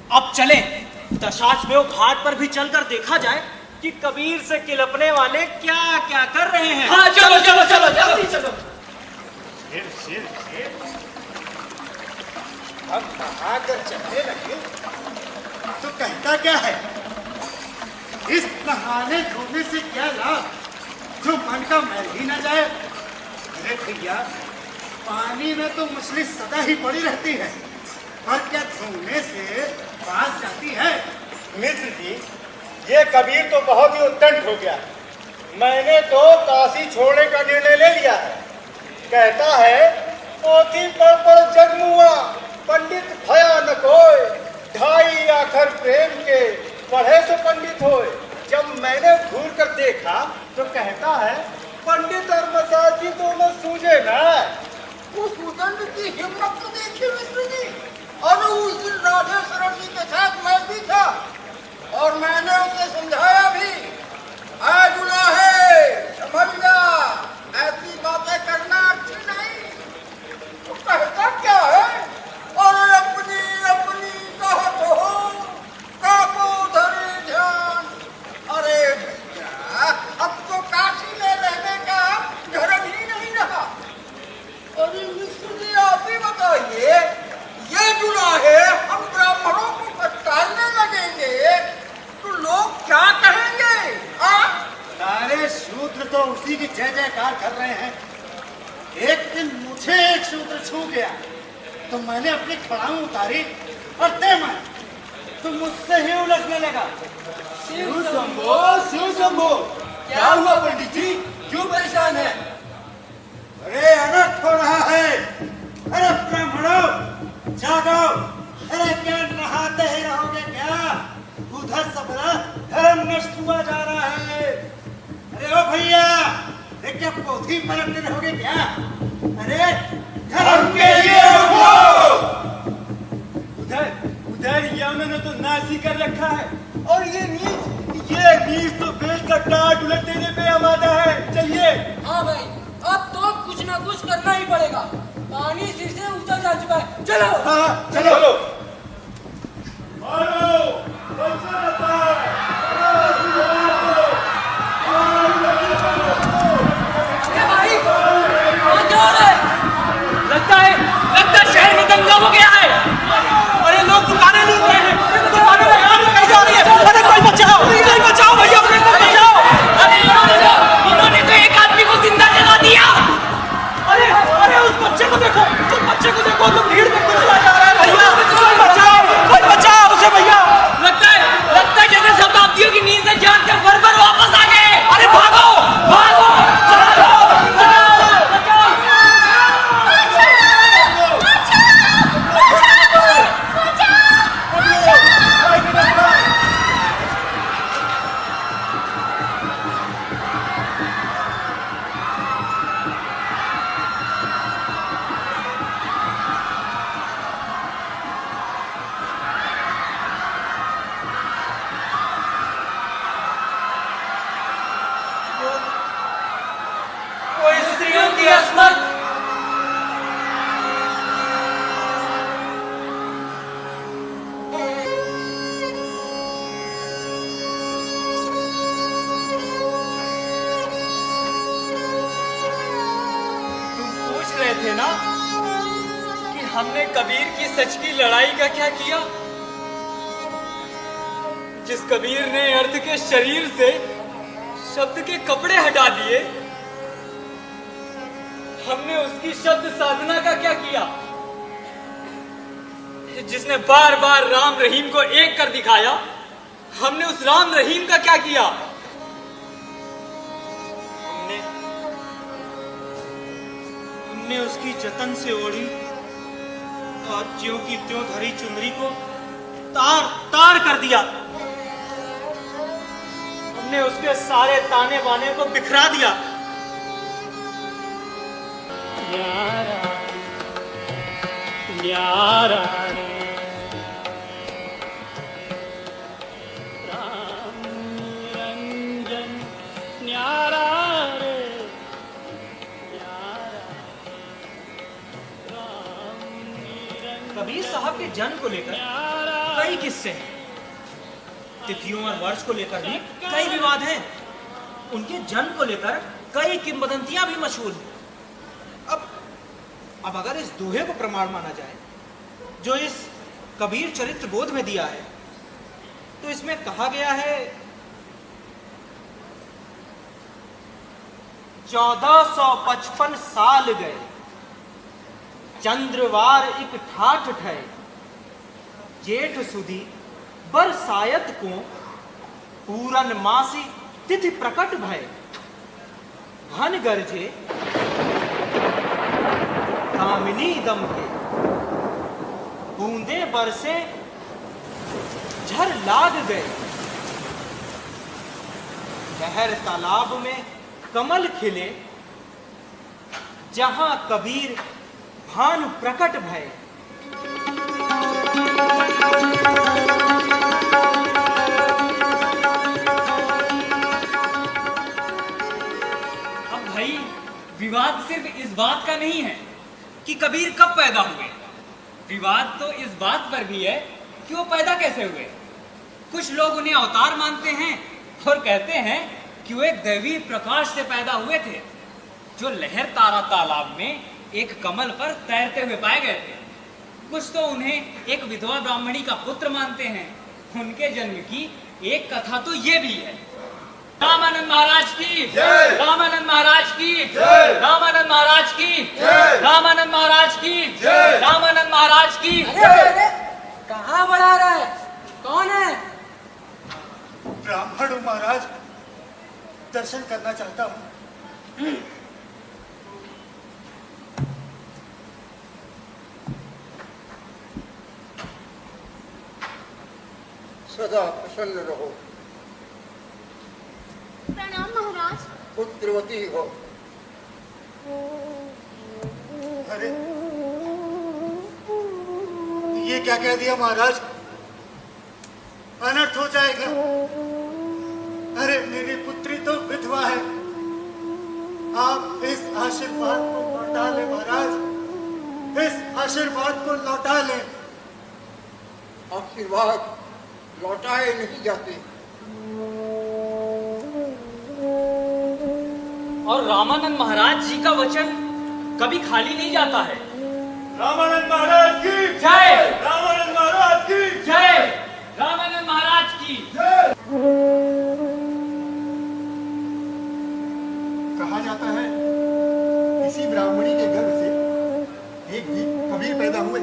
अब चले दशाश्वमेव घाट पर भी चलकर देखा जाए कि कबीर से किलपने वाले क्या क्या कर रहे हैं। हाँ चलो चलो चलो जल्दी चलो। अब नहाकर चलने लगे तो कहता क्या है, इस नहाने धोने से क्या लाभ जो मन का मैल ही न जाए। अरे भैया, पानी में तो मछली सदा ही पड़ी रहती है, पर क्या धोने से बात जाती है। मित्र जी, ये कबीर तो बहुत ही उद्दंड हो गया। मैंने तो काशी छोड़ने का निर्णय ले लिया है। कहता है पोथी पढ़ जगमुआ पंडित भया न कोय, ढाई आखर प्रेम के पढ़े तो पंडित होए। जब मैंने घूर कर देखा तो कहता है पंडित और मसाजी दोनों सूझे ना। उस उदंड की हिम्मत तो देखिए मिश्र जी। और उस दिन राधेश्वर जी के साथ मैं भी था और मैंने उसे समझाया भी। आज उला है समझ जा, ऐसी बातें करना अच्छी नहीं। तो कहता क्या है, और अपनी अपनी कहत हो काको धरे ध्यान। अरे भैया, अब तो काशी में रहने का धर्म ही नहीं रहा। अरे मिश्र जी, आप ही बताइए, ये जुलाहे हम ब्राह्मणों को फटकारने लगेंगे तो लोग क्या कहेंगे? सारे शूद्र तो उसी की जय जयकार कर रहे हैं। एक दिन मुझे एक शूद्र छू गया तो मैंने अपनी खड़ाऊ उतारी और दे मारी तो मुझसे ही उलझने लगा। शिव शंभो, क्या हुआ पंडित जी, क्यों परेशान है? अरे अनर्थ हो रहा है। अरे ब्राह्मणों जागो। अरे क्या नहाते ही रहोगे क्या? उधर सबरा धर्म नष्ट हुआ जा रहा है। अरे ओ भैया, क्या पोथी पलटने रहोगे क्या? अरे धर्म के लिए उठो। उधर यमुना तो नासी कर रखा है और ये नीच तो बेच का टाट उलट देने पे आमादा है। चलिए। हाँ भाई, अब तो कुछ ना कुछ करना ही पड़ेगा। पानी सिर से उतर जा चुका है। चलो। हाँ चलो। लगता है शहर में दंगा हो गया है। अरे लोग दुकानें लूट रहे हैं, दुकानें में आग लगाई जा रही है। अरे कोई बचाओ भैया, अपने को बचाओ। अरे इन्होंने तो एक आदमी को जिंदा जला दिया। अरे उस बच्चे को देखो, तो भीड़ में कुछ आ जा रहा है भैया। कोई बचाओ उसे भैया। लगता है जैसे शताब्दियों की नींद से जाग कर भर वापस आ गए। अरे भागो। थे ना कि हमने कबीर की सच की लड़ाई का क्या किया। जिस कबीर ने अर्थ के शरीर से शब्द के कपड़े हटा दिए, हमने उसकी शब्द साधना का क्या किया। जिसने बार बार राम रहीम को एक कर दिखाया, हमने उस राम रहीम का क्या किया। हमने उसकी जतन से ओढ़ी और ज्यों की त्यों धरी चुनरी को तार तार कर दिया। हमने उसके सारे ताने बाने को बिखरा दिया। न्यारा न्यारा राम निरंजन न्यारा रे न्यारा राम निरंजन। कबीर साहब के जन्म को लेकर कई किस्से हैं। तिथियों और वर्ष को लेकर भी कई विवाद हैं। उनके जन्म को लेकर कई किंवदंतियां भी मशहूर हैं। अब अगर इस दोहे को प्रमाण माना जाए जो इस कबीर चरित्र बोध में दिया है, तो इसमें कहा गया है 1455 साल गए, चंद्रवार एक ठाठ ठय, जेठ सुदी बरसायत को, पूरन मासी तिथि प्रकट भय, घन गरजे कामिनी दम के, बूंदे बरसे झर लाग गए, गहर तालाब में कमल खिले, जहां कबीर भानु प्रकट भय। अब भाई विवाद सिर्फ इस बात का नहीं है कि कबीर कब पैदा हुए, विवाद तो इस बात पर भी है कि वो पैदा कैसे हुए। कुछ लोग उन्हें अवतार मानते हैं और कहते हैं कि वो एक दैवी प्रकाश से पैदा हुए थे जो लहर तारा तालाब में एक कमल पर तैरते हुए पाए गए थे। कुछ तो उन्हें एक विधवा ब्राह्मणी का पुत्र मानते हैं। उनके जन्म की एक कथा तो ये भी है। रामानंद महाराज की जय, रामानंद महाराज की जय, रामानंद महाराज की जय, रामानंद महाराज की जय, रामानंद महाराज की अरे कहाँ बढ़ा रहा है? कौन है? ब्राह्मण हूँ महाराज, दर्शन करना चाहता हूँ। सदा प्रसन्न रहो, प्रणाम महाराज। पुत्रवती हो। अरे ये क्या कह दिया महाराज, अनर्थ हो जाएगा। अरे मेरी पुत्री तो विधवा है, आप इस आशीर्वाद को लौटा ले महाराज, इस आशीर्वाद को लौटा ले। आशीर्वाद लौटाए नहीं जाते। और रामानंद महाराज जी का वचन कभी खाली नहीं जाता है। रामानंद महाराज की जय, रामानंद महाराज की जय, रामानंद महाराज की जय। कहा जाता है किसी ब्राह्मणी के गर्भ से एक भी कबीर पैदा हुए।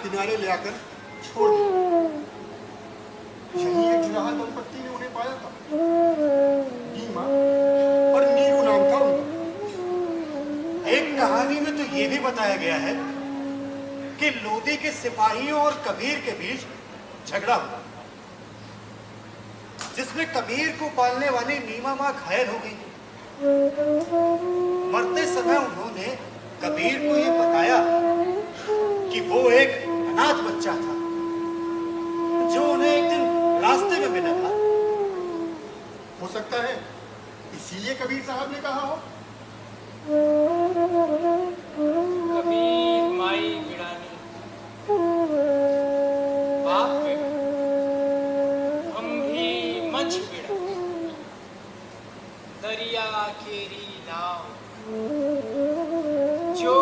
किनारे ले आकर छोड़ दिया। यही एक जुलाहा दंपत्ति ने उन्हें पाया था, नीमा और नीरू नाम था उनका। एक कहानी में तो ये भी बताया गया है कि लोधी के सिपाहियों और कबीर के बीच झगड़ा हुआ, जिसमें कबीर को पालने वाली नीमा मां घायल हो गई। मरते समय उन्होंने कबीर को ये बताया कि वो एक अनाथ बच्चा था जो उन्हें एक दिन रास्ते में मिला था। हो सकता है इसीलिए कबीर साहब ने कहा हो। कबीर माई बिड़ानी बाप बिड़ा, हम भी मछ बिड़ा, दरिया केरी नाव, जो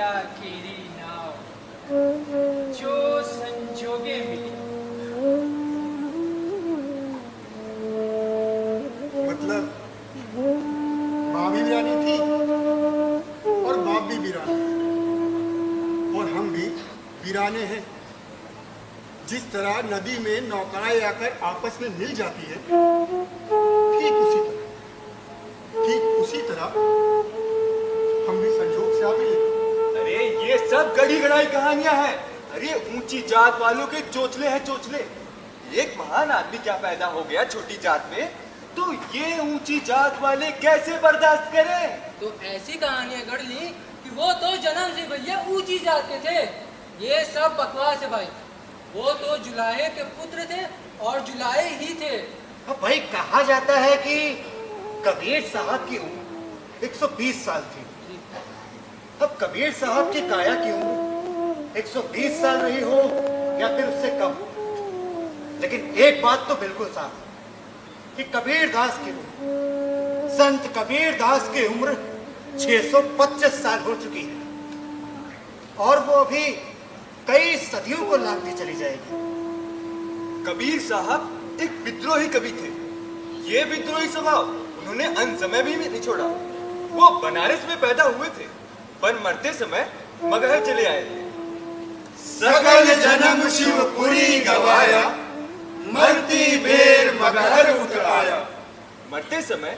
आखिरी नाव जो संजोगे मिली। मतलब माँ भी वीरानी थी और बाप भी वीरान और हम भी वीराने हैं। जिस तरह नदी में नौकाएं आकर आपस में मिल जाती है, ठीक उसी तरह हम भी संजोग से आ मिले। अरे ये सब गढ़ी गढ़ाई कहानियां हैं। अरे ऊंची जात वालों के चोचले हैं चोचले। एक महान आदमी क्या पैदा हो गया छोटी जात में, तो ये ऊंची जात वाले कैसे बर्दाश्त करें? तो ऐसी कहानियां गढ़ ली कि वो तो जन्म से भैया ऊंची जात के थे। ये सब बकवास है भाई। वो तो जुलाहे के पुत्र थे और जुलाहे ही थे। अब भाई कहा जाता है कि कबीर साहब की उम्र 120 साल थी। अब कबीर साहब की काया की उम्र 120 साल रही हो या फिर उससे कम, लेकिन एक बात तो बिल्कुल साफ है कि कबीर दास की उम्र, संत कबीर दास की उम्र 625 साल हो चुकी है और वो भी कई सदियों को लांघती चली जाएगी। कबीर साहब एक विद्रोही कवि थे। ये विद्रोही स्वभाव उन्होंने अंत समय भी नहीं छोड़ा। वो बनारस में पैदा हुए थे पर मरते समय मगहर चले आए थे। सकल जन्म शिवपुरी गवाया, मरती बेर मगहर उठ आया। मरते समय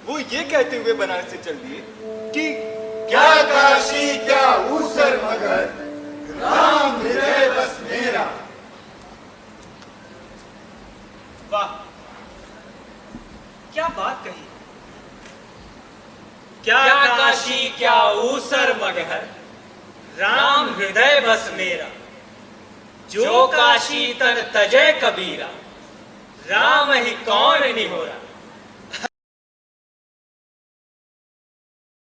वो ये कहते हुए बनारस से चल दिए कि क्या काशी क्या ऊसर मगर, राम हृदय बस मेरा। वाह, क्या बात कही। क्या काशी क्या ऊसर मगहर, राम हृदय बस मेरा। जो काशी तन तजय कबीरा, राम ही कौन निहोरा।